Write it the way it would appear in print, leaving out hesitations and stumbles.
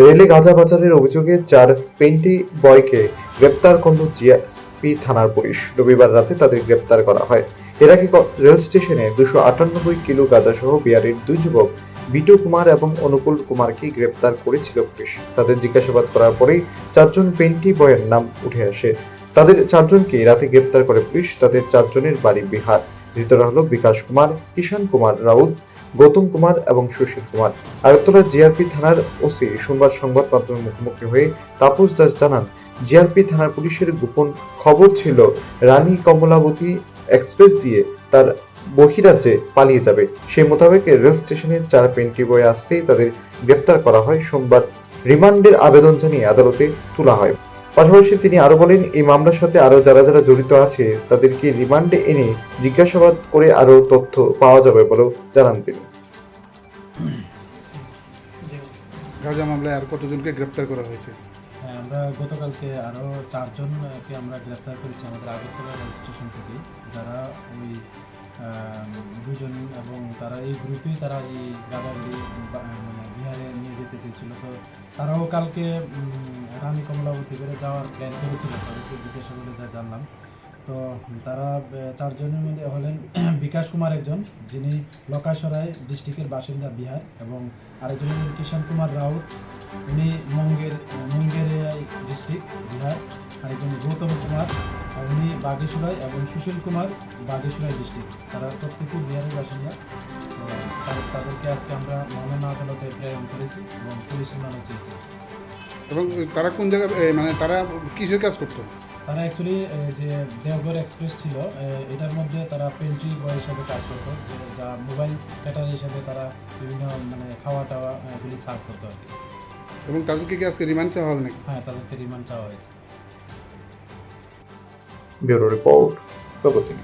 রেলে গাঁজা পাচারের অভিযোগে 4 পেন্টি বয়কে গ্রেপ্তার করল জিআরপি থানার পুলিশ। রবিবার রাতে তাদের গ্রেপ্তার করা হয়। এর আগে রেল স্টেশনে 298 কিলো গাঁজাসহ বিহারের 2 যুবক বিটু কুমার এবং অনুকূল কুমারকে গ্রেপ্তার করেছিল পুলিশ। তাদের জিজ্ঞাসাবাদ করার পরেই 4 জন পেন্টি বয়ের নাম উঠে আসে। তাদের 4 জনকে রাতে গ্রেপ্তার করে পুলিশ। তাদের 4 জনের বাড়ি বিহার। ধৃতরা হলো বিকাশ কুমার, কিষান কুমার রাউত, গৌতম কুমার এবং সুশীল কুমার। আগরতলা জিআরপি থানার ওসি সোমবার সংবাদ মাধ্যমের মুখোমুখি হয়ে তাপস দাস জানান, জিআরপি থানার পুলিশের গোপন খবর ছিল রানী কমলাবতী এক্সপ্রেস দিয়ে তার বহিরাজ্যে পালিয়ে যাবে। সেই মোতাবেক রেল স্টেশনে 4 পেন্টি বয়ে আসতেই তাদের গ্রেপ্তার করা হয়। সোমবার রিমান্ডের আবেদন জানিয়ে আদালতে তোলা হয়। পাশাপাশি তিনি আরো বলেন, এই মামলার সাথে আরো যারা যারা জড়িত আছে তাদেরকে রিমান্ডে এনে জিজ্ঞাসাবাদ করে আরো তথ্য পাওয়া যাবে বলেও জানান তিনি। গাঁজা মামলায় আর কতজনকে গ্রেপ্তার করা হয়েছে? হ্যাঁ, আমরা গতকালকে আরও 4 জনকে আমরা গ্রেপ্তার করেছি আমাদের আগরতলা রেল স্টেশন থেকে, যারা ওই 2 জন এবং তারা এই গ্রুপেই তারা এই গাঁজাগুলি মানে বিহারে নিয়ে যেতে চেয়েছিল। তো তারাও কালকে রানী কমলাবতী করে যাওয়ার প্ল্যান করেছিল, তাদেরকে জিজ্ঞাসা করে যা জানলাম। তো তারা 4 জনের মধ্যে হলেন বিকাশ কুমার একজন, যিনি লকাসরাই ডিস্ট্রিক্টের বাসিন্দা বিহার, এবং আরেকজন হলেন কিষান কুমার রাউত, উনি মুঙ্গেরিয়া ডিস্ট্রিক্ট বিহার। আরেকজন গৌতম কুমার, উনি বাগেশ্বরাই, এবং সুশীল কুমার বাগেশ্বরাই ডিস্ট্রিক্ট। তারা প্রত্যেকেই বিহারের বাসিন্দা। তাদেরকে আজকে আমরা মাননা আদালতে প্রেরণ করেছি এবং পুলিশ রিমান্ডে চেয়েছি। এবং তারা কোন জায়গায় মানে তারা কিসের কাজ করতো? তারা অ্যাকচুয়ালি যে দেওঘর এক্সপ্রেস ছিল, এটার মধ্যে তারা পেন্ট্রি বয় হিসাবে কাজ করতো, যা মোবাইল ক্যাটার হিসাবে তারা বিভিন্ন মানে খাওয়া টাওয়া এগুলি সার্ভ করতো আর কি। এবং তাদেরকে কি আজকে রিমান্ড চাওয়া হল নাকি? হ্যাঁ, তাদেরকে রিমান্ড চাওয়া হয়েছে। ব্যুরো রিপোর্ট, প্রগতি।